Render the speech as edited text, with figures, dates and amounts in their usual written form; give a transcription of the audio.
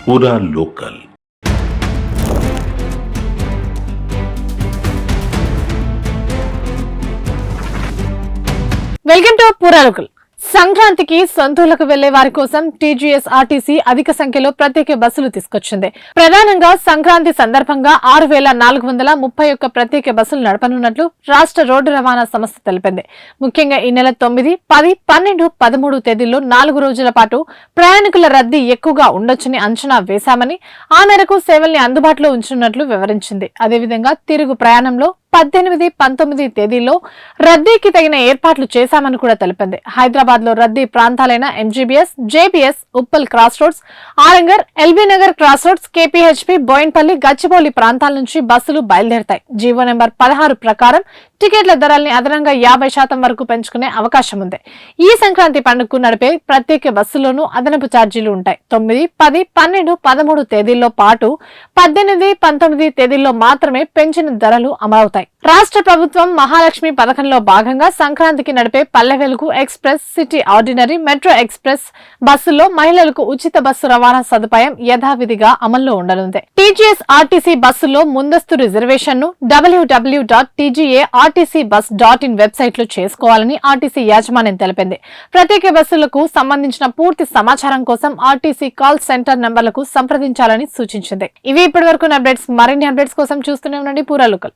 पूरा local. Welcome to పూరా local. సంక్రాంతికి సొంతూలకు వెళ్లే వారి కోసం టీజీఎస్ ఆర్టీసీ అధిక సంఖ్యలో ప్రత్యేక బస్సులు తీసుకొచ్చింది. ప్రధానంగా సంక్రాంతి సందర్భంగా 6431 ప్రత్యేక బస్సులు నడపనున్నట్లు రాష్ట్ర రోడ్డు రవాణా సంస్థ తెలిపింది. ముఖ్యంగా ఈ నెల 9, 10, 12, 13 తేదీల్లో 4 రోజుల పాటు ప్రయాణికుల రద్దీ ఎక్కువగా ఉండొచ్చని అంచనా వేశామని, ఆ మేరకు సేవల్ని అందుబాటులో ఉంచనున్నట్లు వివరించింది. అదేవిధంగా తిరుగు ప్రయాణంలో 18, 19 తేదీల్లో రద్దీకి తగిన ఏర్పాట్లు చేశామని కూడా తెలిపింది. హైదరాబాద్ లో రద్దీ ప్రాంతాలైన MGBS, JBS, Uppal cross roads, Aramghar, LB Nagar cross roads, KPHB, Boinpally, Gachibowli ప్రాంతాల నుంచి బస్సులు బయలుదేరతాయి. జీవో నెంబర్ 16 ప్రకారం టికెట్ల ధరల్ని అదనంగా 50% వరకు పెంచుకునే అవకాశం ఉంది. ఈ సంక్రాంతి పండుగకు నడిపే ప్రత్యేక బస్సుల్లోనూ అదనపు ఛార్జీలు ఉంటాయి. 9, 10, 12, 13 తేదీల్లో పాటు 18, 19 తేదీల్లో మాత్రమే పెంచిన ధరలు అమలవుతాయి. రాష్ట్ర ప్రభుత్వం మహాలక్ష్మి పథకంలో భాగంగా సంక్రాంతికి నడిపే Palle Velugu express, city ordinary, metro express బస్సుల్లో మహిళలకు ఉచిత బస్సు రవాణా సదుపాయం యథావిధిగా అమల్లో ఉండనుంది. టీజీఎస్ ఆర్టీసీ బస్సుల్లో ముందస్తు రిజర్వేషన్ ను www.tgartcbus.in వెబ్సైట్ లో చేసుకోవాలని ఆర్టీసీ యాజమాన్యం తెలిపింది. ప్రత్యేక బస్సులకు సంబంధించిన పూర్తి సమాచారం కోసం ఆర్టీసీ కాల్ సెంటర్ నంబర్లకు సంప్రదించాలని సూచించింది. ఇవి ఇప్పటి వరకు అప్డేట్స్. మరిన్ని అప్డేట్స్ కోసం చూస్తూనే ఉండండి పూరా లోకల్.